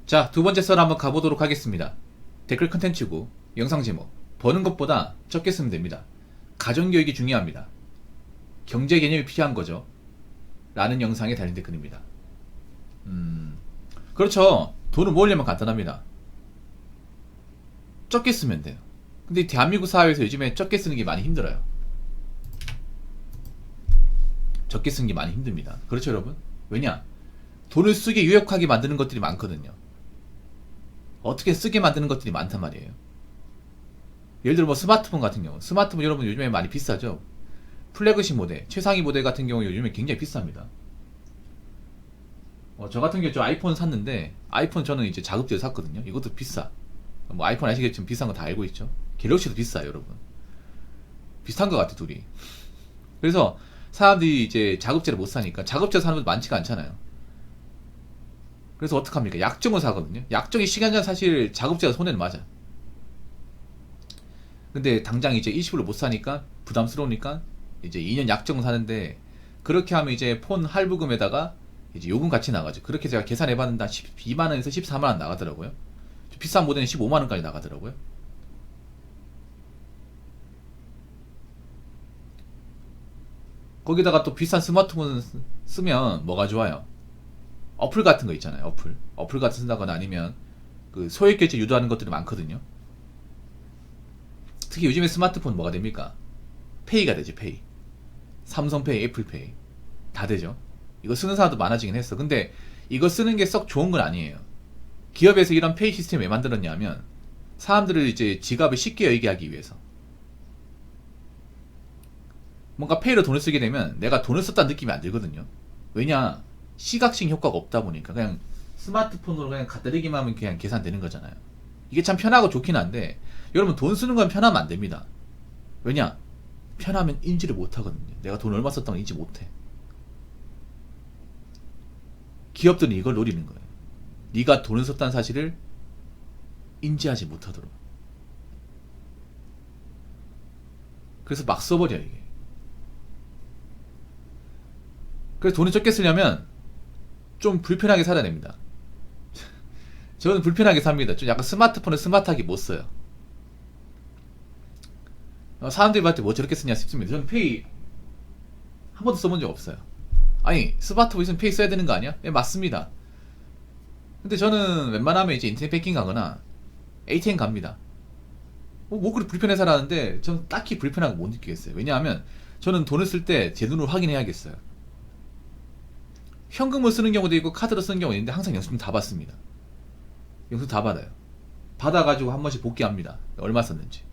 자, 두 번째 썰 한번 가보도록 하겠습니다. 댓글 컨텐츠고 영상 제목 버는 것보다 적게 쓰면 됩니다. 가정교육이 중요합니다. 경제 개념이 필요한 거죠. 라는 영상에 달린 댓글입니다. 그렇죠. 돈을 모으려면 간단합니다. 적게 쓰면 돼요. 근데 대한민국 사회에서 요즘에 적게 쓰는 게 많이 힘들어요. 적게 쓰는 게 많이 힘듭니다. 그렇죠, 여러분? 왜냐? 돈을 쓰게 유혹하게 만드는 것들이 많거든요. 어떻게 쓰게 만드는 것들이 많단 말이에요. 예를 들어 뭐 스마트폰 같은 경우, 스마트폰 여러분 요즘에 많이 비싸죠. 플래그십 모델, 최상위 모델 같은 경우 요즘에 굉장히 비쌉니다. 저 같은 경우 저 아이폰 샀는데, 아이폰 저는 이제 자급제로 샀거든요. 이것도 비싸. 뭐 아이폰 아시겠지만 비싼 거 다 알고 있죠. 갤럭시도 비싸요, 여러분. 비슷한 것 같아, 둘이. 그래서 사람들이 이제 자급제를 못 사니까, 자급제 사는 분들 많지가 않잖아요. 그래서 어떡합니까? 약정을 사거든요. 약정이 시간전 사실 자급제가 손해는 맞아. 근데 당장 이제 일시불로 못 사니까 부담스러우니까 이제 2년 약정을 사는데, 그렇게 하면 이제 폰 할부금에다가 이제 요금 같이 나가죠. 그렇게 제가 계산해봤는데 12만원에서 14만원 나가더라고요. 비싼 모델은 15만원까지 나가더라고요. 거기다가 또 비싼 스마트폰 쓰면 뭐가 좋아요? 어플 같은 거 있잖아요. 어플 같은 거 쓴다거나 아니면 그 소액 결제 유도하는 것들이 많거든요. 특히 요즘에 스마트폰 뭐가 됩니까? 페이가 되지, 페이. 삼성페이, 애플페이 다 되죠. 이거 쓰는 사람도 많아지긴 했어. 근데 이거 쓰는 게 썩 좋은 건 아니에요. 기업에서 이런 페이 시스템 왜 만들었냐면, 사람들을 이제 지갑을 쉽게 열게 하기 위해서. 뭔가 페이로 돈을 쓰게 되면 내가 돈을 썼다는 느낌이 안 들거든요. 왜냐? 시각적 효과가 없다 보니까 그냥 스마트폰으로 그냥 갖다 대기만 하면 그냥 계산되는 거잖아요. 이게 참 편하고 좋긴 한데, 여러분 돈 쓰는 건 편하면 안 됩니다. 왜냐? 편하면 인지를 못 하거든요. 내가 돈 얼마 썼다는 걸 인지 못 해. 기업들은 이걸 노리는 거예요. 네가 돈을 썼다는 사실을 인지하지 못하도록. 그래서 막 써버려, 이게. 그래서 돈을 적게 쓰려면 좀 불편하게 살아야 됩니다. 저는 불편하게 삽니다. 좀 약간 스마트폰을 스마트하게 못 써요. 사람들이 봤을 때 뭐 저렇게 쓰냐 싶습니다. 저는 페이 한 번도 써본 적 없어요. 아니, 스마트폰 있으면 페이 써야 되는 거 아니야? 네, 맞습니다. 근데 저는 웬만하면 이제 인터넷 뱅킹 가거나 ATM 갑니다. 뭐 그리 불편해 살았는데 저는 딱히 불편하게 못 느끼겠어요. 왜냐하면 저는 돈을 쓸 때 제 눈으로 확인해야겠어요. 현금을 쓰는 경우도 있고 카드로 쓰는 경우도 있는데 항상 영수증 다 받습니다. 영수증 다 받아요. 받아가지고 한 번씩 복귀합니다. 얼마 썼는지.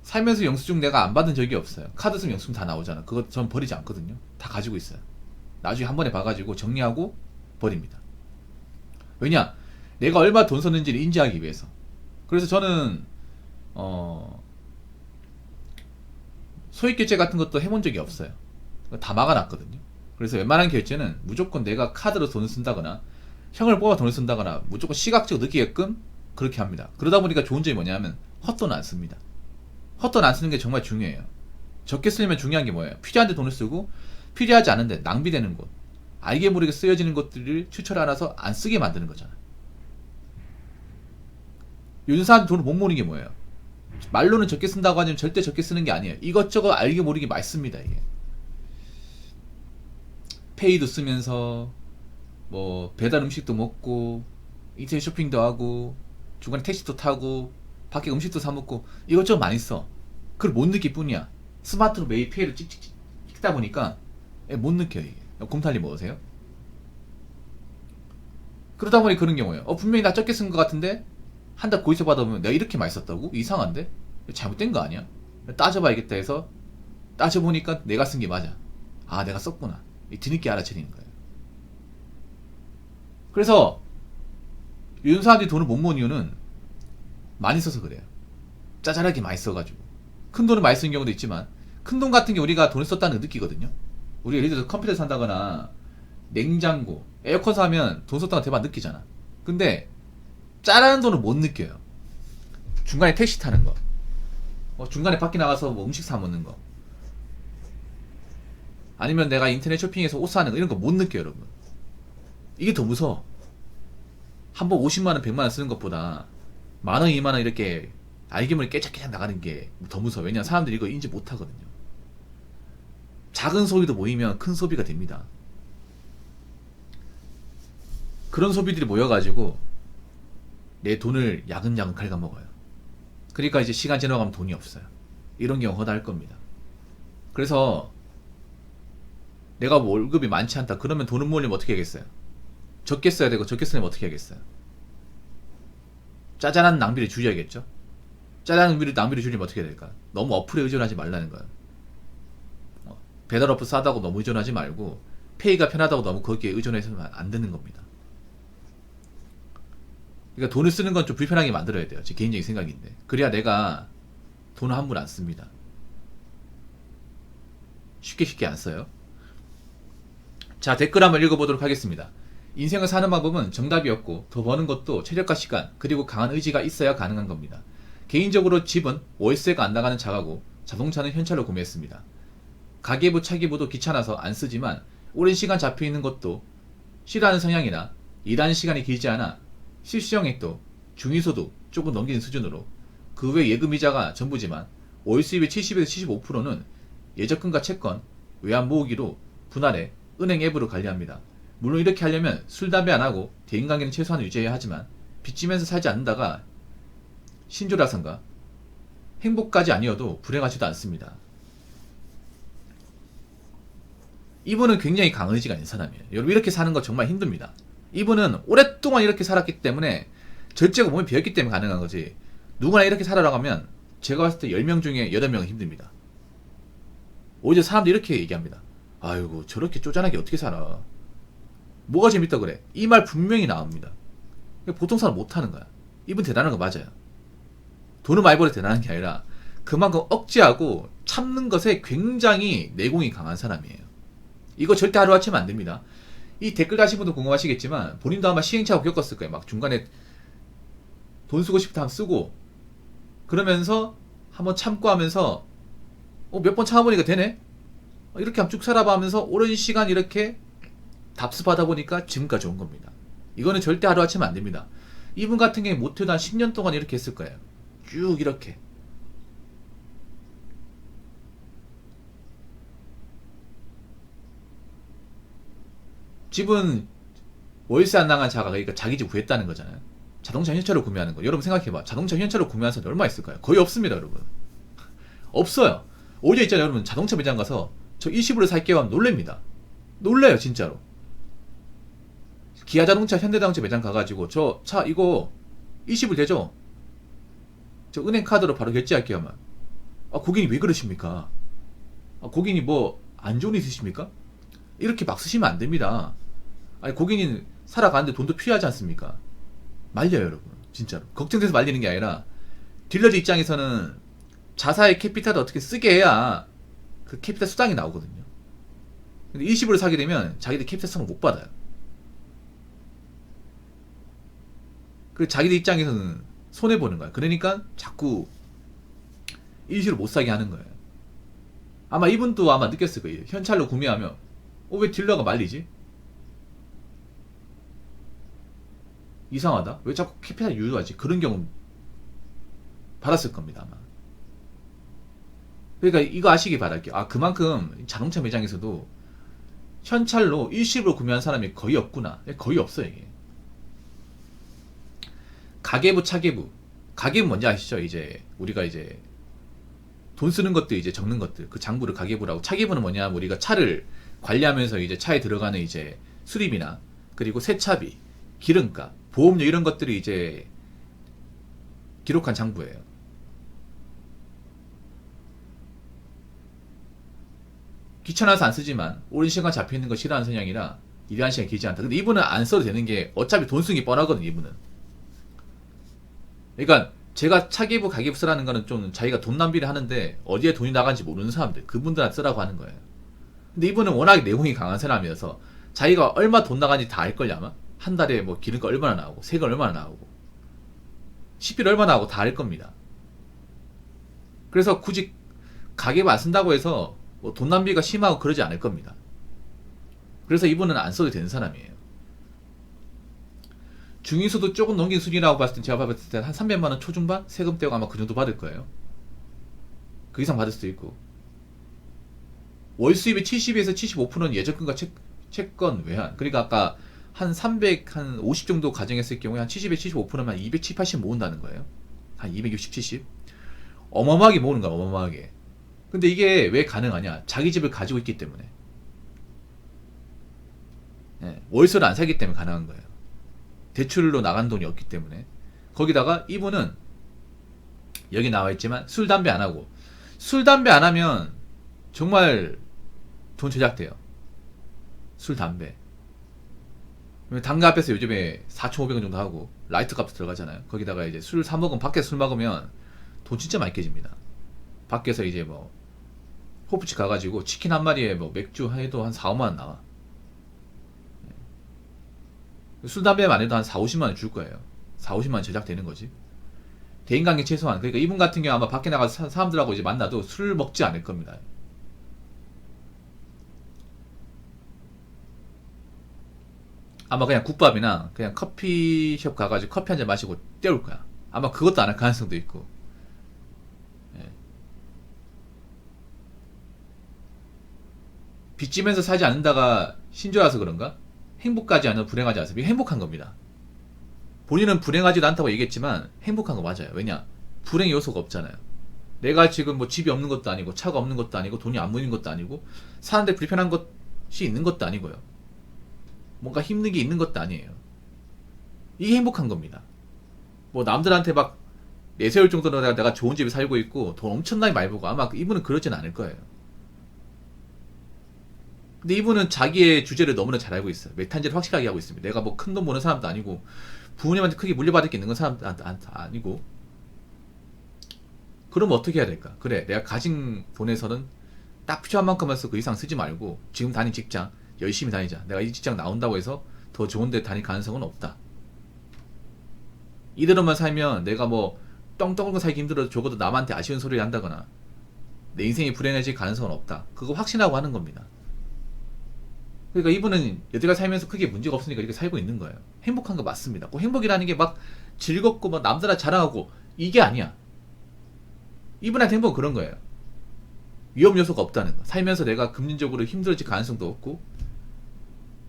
살면서 영수증 내가 안 받은 적이 없어요. 카드 쓰면 영수증 다 나오잖아. 그거 전 버리지 않거든요. 다 가지고 있어요. 나중에 한 번에 봐가지고 정리하고 버립니다. 왜냐? 내가 얼마 돈 썼는지를 인지하기 위해서. 그래서 저는 소액 결제 같은 것도 해본 적이 없어요. 다 막아놨거든요. 그래서 웬만한 결제는 무조건 내가 카드로 돈을 쓴다거나 형을 뽑아 돈을 쓴다거나 무조건 시각적으로 느끼게끔 그렇게 합니다. 그러다 보니까 좋은 점이 뭐냐면 헛돈 안 씁니다. 헛돈 안 쓰는 게 정말 중요해요. 적게 쓰려면 중요한 게 뭐예요? 필요한데 돈을 쓰고 필요하지 않은데 낭비되는 곳, 알게 모르게 쓰여지는 것들을 추천 알아서 안 쓰게 만드는 거잖아. 요즘 사람들 돈을 못 모으는 게 뭐예요? 말로는 적게 쓴다고 하지만 절대 적게 쓰는 게 아니에요. 이것저것 알게 모르게 많이 씁니다, 이게. 페이도 쓰면서 뭐 배달 음식도 먹고 인터넷 쇼핑도 하고 중간에 택시도 타고 밖에 음식도 사 먹고 이것저것 많이 써. 그걸 못 느낄 뿐이야. 스마트로 매일 페이를 찍찍 찍다 보니까 못 느껴요, 이게. 곰탈리 먹으세요? 그러다 보니 그런 경우예요. 분명히 나 적게 쓴 것 같은데 한 달 고지서 받아보면 내가 이렇게 많이 썼다고? 이상한데? 잘못된 거 아니야? 따져봐야겠다 해서 따져보니까 내가 쓴 게 맞아. 아, 내가 썼구나. 뒤늦게 알아차리는 거예요. 그래서 요즘 사람들이 돈을 못 모은 이유는 많이 써서 그래요. 짜잘하게 많이 써가지고. 큰 돈을 많이 쓰는 경우도 있지만 큰 돈 같은 게 우리가 돈을 썼다는 걸 느끼거든요. 우리가 예를 들어서 컴퓨터 산다거나 냉장고, 에어컨 사면 돈 썼다는 거 대박 느끼잖아. 근데 짜라는 돈을 못 느껴요. 중간에 택시 타는 거, 중간에 밖에 나가서 뭐 음식 사 먹는 거, 아니면 내가 인터넷 쇼핑에서 옷 사는 거, 이런 거 못 느껴요, 여러분. 이게 더 무서워. 한 번 50만원, 100만원 쓰는 것보다 만원, 2만원 이렇게 알기모르게 깨작깨작 나가는 게 더 무서워. 왜냐면 사람들이 이거 인지 못하거든요. 작은 소비도 모이면 큰 소비가 됩니다. 그런 소비들이 모여가지고 내 돈을 야금야금 갉아먹어요. 그러니까 이제 시간 지나가면 돈이 없어요. 이런 경우 허다할 겁니다. 그래서 내가 뭐 월급이 많지 않다 그러면 돈을 모으려면 어떻게 하겠어요? 적게 써야 되고 적게 쓰려면 어떻게 하겠어요? 짜잘한 낭비를 줄여야겠죠? 짜잘한 낭비를 줄이면 어떻게 해야 될까? 너무 어플에 의존하지 말라는 거예요. 배달 어플 싸다고 너무 의존하지 말고 페이가 편하다고 너무 거기에 의존해서는 안 되는 겁니다. 그러니까 돈을 쓰는 건 좀 불편하게 만들어야 돼요. 제 개인적인 생각인데. 그래야 내가 돈을 함부로 안 씁니다. 쉽게 안 써요. 자, 댓글 한번 읽어보도록 하겠습니다. 인생을 사는 방법은 정답이 없고 더 버는 것도 체력과 시간 그리고 강한 의지가 있어야 가능한 겁니다. 개인적으로 집은 월세가 안 나가는 자가고 자동차는 현찰로 구매했습니다. 가계부 차계부도 귀찮아서 안 쓰지만 오랜 시간 잡혀있는 것도 싫어하는 성향이나 일하는 시간이 길지 않아 실수령액도 중위소득 조금 넘기는 수준으로 그 외 예금이자가 전부지만 월 수입의 70에서 75%는 예적금과 채권, 외환 모으기로 분할해 은행 앱으로 관리합니다. 물론 이렇게 하려면 술, 담배 안 하고 대인관계는 최소한 유지해야 하지만 빚지면서 살지 않는다가 신조라선가 행복까지 아니어도 불행하지도 않습니다. 이분은 굉장히 강한 의지가 있는 사람이에요. 여러분 이렇게 사는 거 정말 힘듭니다. 이분은 오랫동안 이렇게 살았기 때문에 절제가 몸에 배었기 때문에 가능한 거지. 누구나 이렇게 살아라고 하면 제가 봤을 때 10명 중에 8명은 힘듭니다. 오히려 사람들이 이렇게 얘기합니다. 아이고 저렇게 쪼잔하게 어떻게 살아. 뭐가 재밌다 그래. 이 말 분명히 나옵니다. 보통 사람 못하는 거야. 이분 대단한 거 맞아요. 돈을 많이 벌어 대단한 게 아니라 그만큼 억제하고 참는 것에 굉장히 내공이 강한 사람이에요. 이거 절대 하루아침에 안 됩니다. 이 댓글 다신 분도 궁금하시겠지만 본인도 아마 시행착오 겪었을 거예요. 막 중간에 돈 쓰고 싶다 하면 쓰고 그러면서 한번 참고 하면서 몇 번 참아보니까 되네? 이렇게 한번 쭉 살아봐 하면서 오랜 시간 이렇게 답습하다 보니까 지금까지 온 겁니다. 이거는 절대 하루아침에 안 됩니다. 이분 같은 경우에 못해도 한 10년 동안 이렇게 했을 거예요. 쭉 이렇게. 집은 월세 안 나간 자가 그러니까 자기 집 구했다는 거잖아요. 자동차 현찰로 구매하는 거. 여러분 생각해봐. 자동차 현찰로 구매하는 사람이 얼마 있을까요? 거의 없습니다, 여러분. 없어요. 오히려 있잖아요, 여러분. 자동차 매장 가서 저 일시불로 살게요 하면 놀랍니다. 놀래요, 진짜로. 기아 자동차, 현대자동차 매장 가가지고 저 차 이거 일시불 되죠? 저 은행 카드로 바로 결제할게요 하면 고객님 왜 그러십니까? 고객님 뭐 안 좋은 일 있으십니까? 이렇게 막 쓰시면 안 됩니다. 아니 고객님 살아가는데 돈도 필요하지 않습니까? 말려요, 여러분. 진짜로. 걱정돼서 말리는 게 아니라 딜러즈 입장에서는 자사의 캐피탈을 어떻게 쓰게 해야 그 캐피탈 수당이 나오거든요. 근데 일시불을 사게 되면 자기들 캐피탈 수당을 못 받아요. 그 자기들 입장에서는 손해보는 거야. 그러니까 자꾸 일시로 못 사게 하는 거예요. 아마 이분도 아마 느꼈을 거예요. 현찰로 구매하면 왜 딜러가 말리지? 이상하다. 왜 자꾸 캐피탈 유도하지? 그런 경우 받았을 겁니다, 아마. 그러니까 이거 아시기 바랄게요. 그만큼 자동차 매장에서도 현찰로 일시불로 구매한 사람이 거의 없구나. 거의 없어요, 이게. 가계부, 차계부. 가계부 뭔지 아시죠? 이제 우리가 이제 돈 쓰는 것들 이제 적는 것들 그 장부를 가계부라고. 차계부는 뭐냐? 우리가 차를 관리하면서 이제 차에 들어가는 이제 수리비나 그리고 세차비, 기름값, 보험료 이런 것들이 이제 기록한 장부예요. 귀찮아서 안 쓰지만 오랜 시간 잡혀있는 거 싫어하는 성향이라 일하는 시간이 길지 않다. 근데 이분은 안 써도 되는 게 어차피 돈 쓰는 게 뻔하거든요, 이분은. 그러니까 제가 차계부 가계부 쓰라는 거는 좀 자기가 돈 낭비를 하는데 어디에 돈이 나간지 모르는 사람들, 그분들한테 쓰라고 하는 거예요. 근데 이분은 워낙 내공이 강한 사람이어서 자기가 얼마 돈 나가는지 다 알걸요, 아마. 한 달에 뭐 기름값 얼마나 나오고 세금 얼마나 나오고 식비를 얼마나 나오고 다 알 겁니다. 그래서 굳이 가계부 안 쓴다고 해서 뭐돈 낭비가 심하고 그러지 않을 겁니다. 그래서 이분은 안 써도 되는 사람이에요. 중위소득 조금 넘긴 순이라고 봤을 때 제가 봤을 때 한 300만원 초중반? 세금 떼고 아마 그 정도 받을 거예요. 그 이상 받을 수도 있고. 월 수입의 70에서 75%는 예적금과 채권 외환. 그러니까 아까 한 300, 한 50 정도 가정했을 경우에 한 70에 75%면 270, 80 모은다는 거예요. 한 260, 70. 어마어마하게 모으는 거야, 어마어마하게. 근데 이게 왜 가능하냐? 자기 집을 가지고 있기 때문에. 예, 월세를 안 살기 때문에 가능한 거예요. 대출로 나간 돈이 없기 때문에. 거기다가 이분은 여기 나와 있지만 술, 담배 안 하고. 술, 담배 안 하면 정말 돈 제작돼요. 술, 담배. 당가 앞에서 요즘에 4,500원 정도 하고 라이트 값도 들어가잖아요. 거기다가 이제 술 사 먹으면, 밖에서 술 먹으면 돈 진짜 많이 깨집니다. 밖에서 이제 뭐 호프집 가가지고 치킨 한 마리에 뭐 맥주 해도 한 4, 5만원 나와. 술, 담배만 해도 한 4, 50만원 줄 거예요. 4, 50만원 제작되는 거지. 대인관계 최소한. 그러니까 이분 같은 경우 아마 밖에 나가서 사람들하고 이제 만나도 술 먹지 않을 겁니다. 아마 그냥 국밥이나 그냥 커피숍 가가지고 커피 한 잔 마시고 때울 거야. 아마 그것도 안 할 가능성도 있고. 예. 빚지면서 사지 않는다가 신조라서 그런가? 행복하지 않은 불행하지 않습니다. 이게 행복한 겁니다. 본인은 불행하지도 않다고 얘기했지만 행복한 거 맞아요. 왜냐? 불행 요소가 없잖아요. 내가 지금 뭐 집이 없는 것도 아니고 차가 없는 것도 아니고 돈이 안 모이는 것도 아니고 사는데 불편한 것이 있는 것도 아니고요. 뭔가 힘든 게 있는 것도 아니에요. 이게 행복한 겁니다. 뭐 남들한테 막 내세울 정도로 내가 좋은 집에 살고 있고 돈 엄청나게 많이 벌고 아마 이분은 그러진 않을 거예요. 근데 이분은 자기의 주제를 너무나 잘 알고 있어요. 메탄지를 확실하게 하고 있습니다. 내가 뭐 큰 돈 버는 사람도 아니고 부모님한테 크게 물려받을 게 있는 건 사람도 아니고. 그러면 어떻게 해야 될까? 그래, 내가 가진 돈에서는 딱 필요한 만큼만 쓰고 그 이상 쓰지 말고 지금 다닌 직장 열심히 다니자. 내가 이 직장 나온다고 해서 더 좋은 데 다닐 가능성은 없다. 이대로만 살면 내가 뭐 떵떵거 살기 힘들어도 적어도 남한테 아쉬운 소리를 한다거나 내 인생이 불행해질 가능성은 없다. 그거 확신하고 하는 겁니다. 그러니까 이분은 여태까지 살면서 크게 문제가 없으니까 이렇게 살고 있는 거예요. 행복한 거 맞습니다. 꼭 행복이라는 게 막 즐겁고 막 남들한테 자랑하고 이게 아니야. 이분한테 행복은 그런 거예요. 위험 요소가 없다는 거. 살면서 내가 금전적으로 힘들어질 가능성도 없고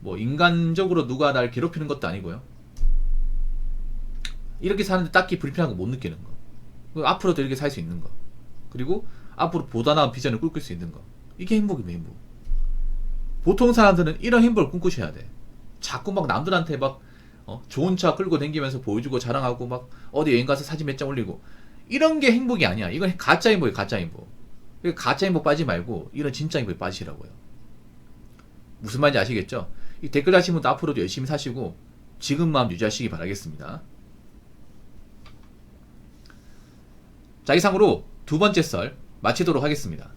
뭐 인간적으로 누가 날 괴롭히는 것도 아니고요. 이렇게 사는데 딱히 불편한 거 못 느끼는 거. 앞으로도 이렇게 살 수 있는 거. 그리고 앞으로 보다 나은 비전을 꿈꿀 수 있는 거. 이게 행복이면 행복. 보통 사람들은 이런 행복을 꿈꾸셔야 돼. 자꾸 막 남들한테 막 좋은 차 끌고 다니면서 보여주고 자랑하고 막 어디 여행 가서 사진 몇 장 올리고 이런 게 행복이 아니야. 이건 가짜 행복이에요. 가짜 행복. 가짜 행복 빠지지 말고 이런 진짜 행복에 빠지시라고요. 무슨 말인지 아시겠죠? 이 댓글 다신 분도 앞으로도 열심히 사시고 지금 마음 유지하시기 바라겠습니다. 자, 이상으로 두 번째 썰 마치도록 하겠습니다.